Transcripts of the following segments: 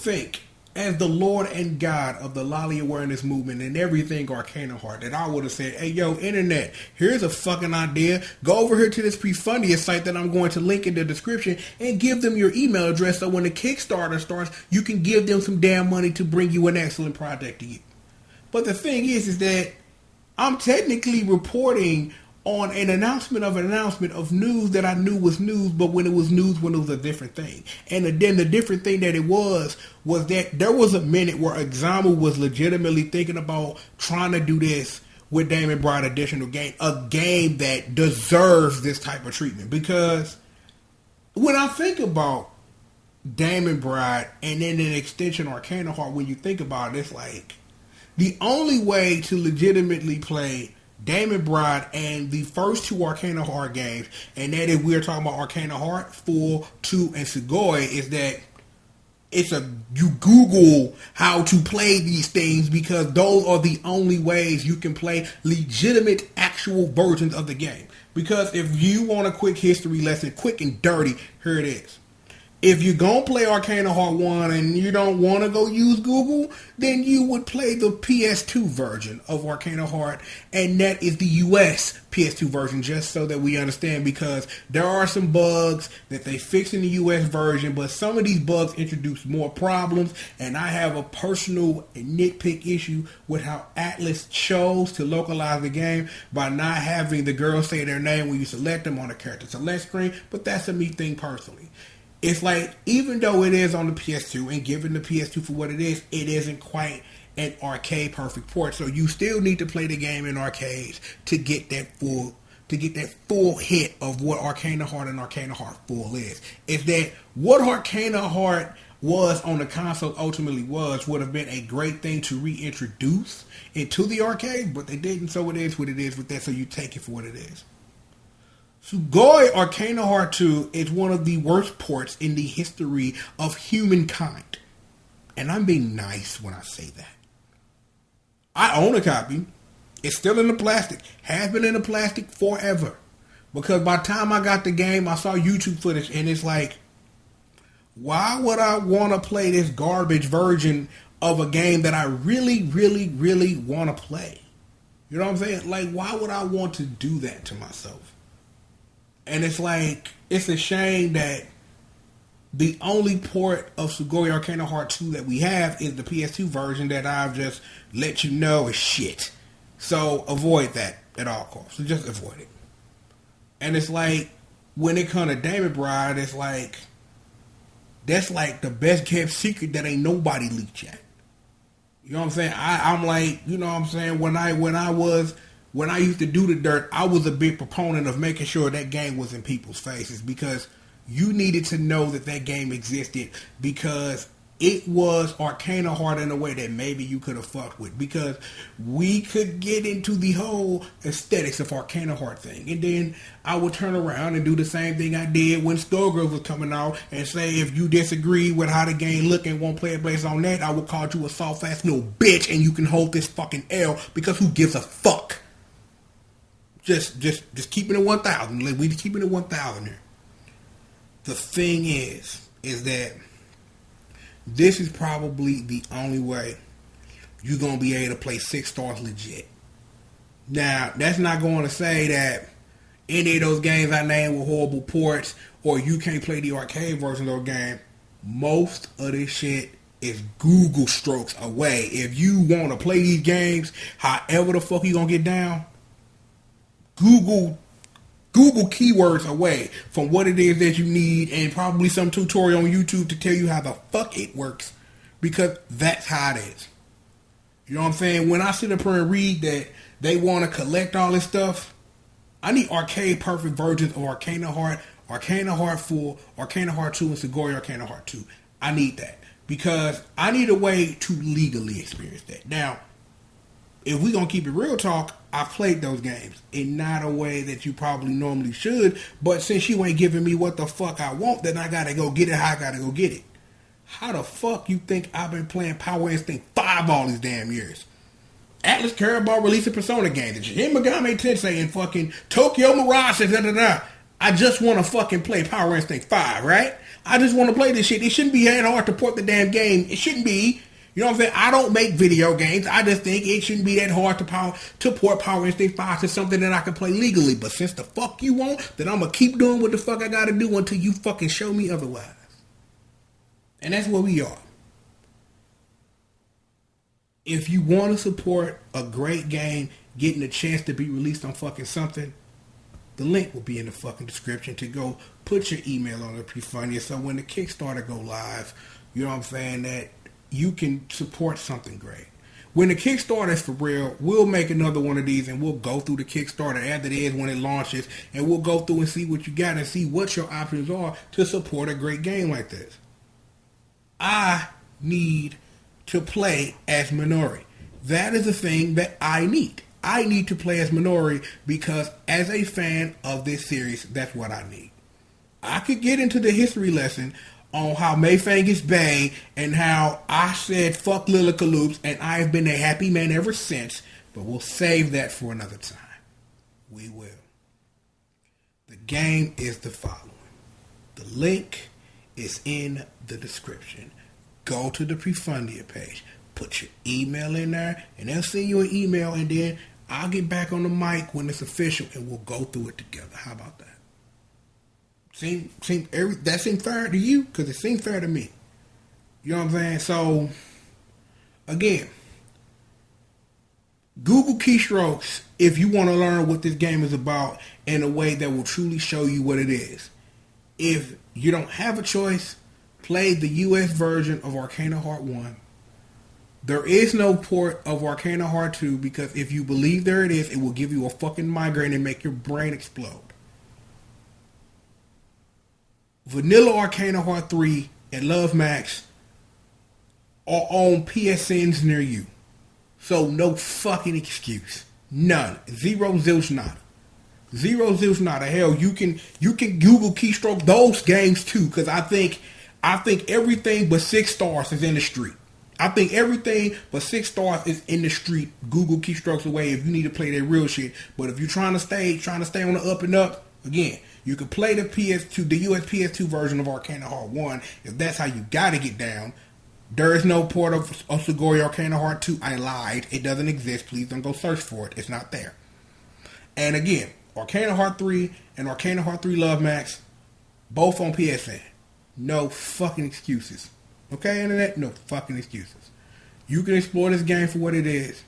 think, as the Lord and God of the Lolly Awareness Movement and everything Arcana Heart, that I would have said, hey, yo, internet, here's a fucking idea. Go over here to this Prefundia site that I'm going to link in the description and give them your email address so when the Kickstarter starts, you can give them some damn money to bring you an excellent project to you. But the thing is that I'm technically reporting on an announcement of news that I knew was news, but when it was news, when it was a different thing. And then the different thing that it was that there was a minute where Examu was legitimately thinking about trying to do this with Damon Bride additional game, a game that deserves this type of treatment. Because when I think about Damon Bride and then an extension Arcana Heart, when you think about it, it's like the only way to legitimately play Damon Bride and the first two Arcana Heart games, and that if we're talking about Arcana Heart 4, 2, and Sugoi, is that you Google how to play these things because those are the only ways you can play legitimate actual versions of the game. Because if you want a quick history lesson, quick and dirty, here it is. If you're going to play Arcana Heart 1 and you don't want to go use Google, then you would play the PS2 version of Arcana Heart, and that is the US PS2 version, just so that we understand, because there are some bugs that they fix in the US version, but some of these bugs introduce more problems, and I have a personal nitpick issue with how Atlas chose to localize the game by not having the girls say their name when you select them on the character select screen, but that's a me thing personally. It's like, even though it is on the PS2 and given the PS2 for what it isn't quite an arcade perfect port. So you still need to play the game in arcades to get that full hit of what Arcana Heart and Arcana Heart Full is. Is that what Arcana Heart was on the console ultimately would have been a great thing to reintroduce into the arcade, but they didn't, so it is what it is with that, so you take it for what it is. Sugoi Arcana Heart 2 is one of the worst ports in the history of humankind. And I'm being nice when I say that. I own a copy. It's still in the plastic. Has been in the plastic forever. Because by the time I got the game, I saw YouTube footage and it's like, why would I want to play this garbage version of a game that I really, really, really want to play? You know what I'm saying? Like, why would I want to do that to myself? And it's like, it's a shame that the only port of Sugoi Arcana Heart 2 that we have is the PS2 version that I've just let you know is shit. So avoid that at all costs. So just avoid it. And it's like, when it comes to Damon Bride, it's like, that's like the best kept secret that ain't nobody leaked yet. You know what I'm saying? I'm like, you know what I'm saying? When I used to do the dirt, I was a big proponent of making sure that game was in people's faces because you needed to know that that game existed because it was Arcana Heart in a way that maybe you could have fucked with, because we could get into the whole aesthetics of Arcana Heart thing. And then I would turn around and do the same thing I did when Skullgirls was coming out and say, if you disagree with how the game look and won't play it based on that, I will call you a soft ass little bitch and you can hold this fucking L because who gives a fuck? Just keeping it 1,000. We keeping it 1,000 here. The thing is that this is probably the only way you're going to be able to play 6 stars legit. Now, that's not going to say that any of those games I named were horrible ports or you can't play the arcade version of the game. Most of this shit is Google strokes away. If you want to play these games, however the fuck you going to get down, Google keywords away from what it is that you need and probably some tutorial on YouTube to tell you how the fuck it works, because that's how it is. You know what I'm saying? When I sit up here and read that they want to collect all this stuff, I need arcade perfect versions of Arcana Heart, Arcana Heart 4, Arcana Heart 2, and Sugoi Arcana Heart 2. I need that because I need a way to legally experience that. Now, if we're going to keep it real talk, I've played those games in not a way that you probably normally should, but since you ain't giving me what the fuck I want, then I got to go get it how I got to go get it. How the fuck you think I've been playing Power Instinct 5 all these damn years? Atlas cared about releasing Persona games. And Shin Megami Tensei and fucking Tokyo Mirage and da-da-da. I just want to fucking play Power Instinct 5, right? I just want to play this shit. It shouldn't be that hard to port the damn game. It shouldn't be. You know what I'm saying? I don't make video games. I just think it shouldn't be that hard to port Power Instinct 5 to something that I can play legally. But since the fuck you won't, then I'm going to keep doing what the fuck I got to do until you fucking show me otherwise. And that's where we are. If you want to support a great game getting a chance to be released on fucking something, the link will be in the fucking description to go put your email on the Prefundia. So when the Kickstarter go live, you know what I'm saying, that you can support something great. When the Kickstarter is for real, we'll make another one of these and we'll go through the Kickstarter as it is when it launches, and we'll go through and see what you got and see what your options are to support a great game like this. I need to play as Minori. That is the thing that I need. I need to play as Minori because as a fan of this series, that's what I need. I could get into the history lesson on how Mayfang is Bay and how I said fuck Lillicaloops and I have been a happy man ever since, but we'll save that for another time. We will. The game is the following. The link is in the description. Go to the Prefundia page. Put your email in there and they'll send you an email, and then I'll get back on the mic when it's official and we'll go through it together. How about that? That seemed fair to you? Because it seemed fair to me. You know what I'm saying? So, again, Google keystrokes if you want to learn what this game is about in a way that will truly show you what it is. If you don't have a choice, play the US version of Arcana Heart 1. There is no port of Arcana Heart 2 because if you believe there it is, it will give you a fucking migraine and make your brain explode. Vanilla Arcana Heart 3 and Love Max are on PSNs near you. So no fucking excuse. None. Zero zilch nada. Zero zilch nada. Hell, you can Google keystroke those games too, because I think everything but 6 stars is in the street. I think everything but 6 stars is in the street. Google keystrokes away if you need to play that real shit. But if you're trying to stay on the up and up, again, you can play the PS2, the US PS2 version of Arcana Heart 1 if that's how you gotta get down. There is no port of Sugoi Arcana Heart 2. I lied. It doesn't exist. Please don't go search for it. It's not there. And again, Arcana Heart 3 and Arcana Heart 3 Love Max, both on PSN. No fucking excuses. Okay, internet? No fucking excuses. You can explore this game for what it is.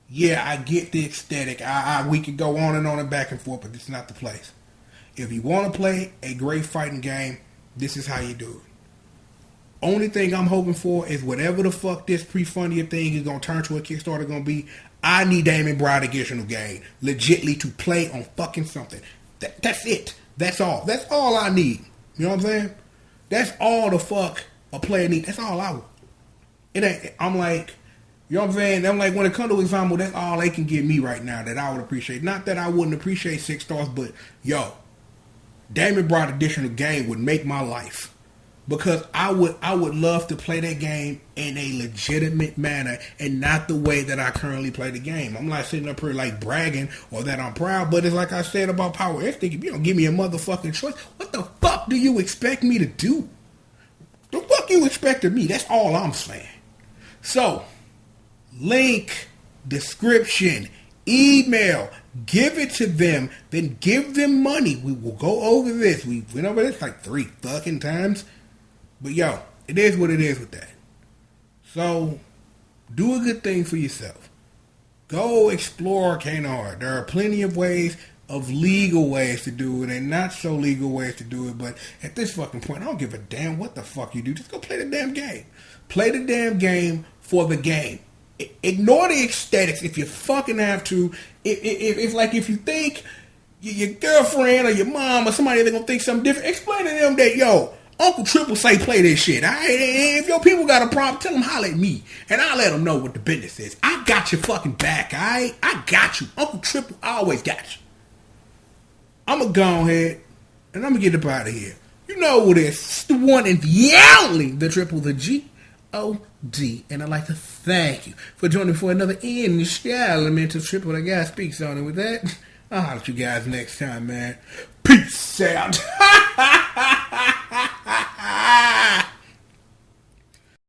Yeah, I get the aesthetic. We could go on and back and forth, but this is not the place. If you want to play a great fighting game, this is how you do it. Only thing I'm hoping for is whatever the fuck this Prefundia thing is going to turn to a Kickstarter going to be, I need Damon Bride additional game legitly to play on fucking something. That's it. That's all. That's all I need. You know what I'm saying? That's all the fuck a player needs. That's all I want. It ain't, I'm like, you know what I'm saying? I'm like, when it comes to example, that's all they can give me right now that I would appreciate. Not that I wouldn't appreciate 6 stars, but yo, Damon Bride additional game would make my life. Because I would love to play that game in a legitimate manner and not the way that I currently play the game. I'm not sitting up here like bragging or that I'm proud, but it's like I said about Power Instinct, if you don't give me a motherfucking choice, what the fuck do you expect me to do? The fuck you expect of me? That's all I'm saying. So, link, description, email, give it to them, then give them money. We will go over this. We went over this like 3 fucking times. But yo, it is what it is with that. So, do a good thing for yourself. Go explore Arcana Heart. There are plenty of ways, of legal ways to do it and not so legal ways to do it. But at this fucking point, I don't give a damn what the fuck you do. Just go play the damn game. Play the damn game for the game. Ignore the aesthetics if you fucking have to. If you think your girlfriend or your mom or somebody, they're going to think something different, explain to them that, yo, Uncle Triple say play this shit. If your people got a problem, tell them holler at me. And I'll let them know what the business is. I got your fucking back, alright? I got you. Uncle Triple always got you. I'm going to go ahead and I'm going to get up out of here. You know who this is. It's the one and the only, the Triple, the G.O.D. And I'd like to thank you for joining for another installment Triple the Guy Speaks on. And with that, I'll holler at you guys next time, man. Peace out.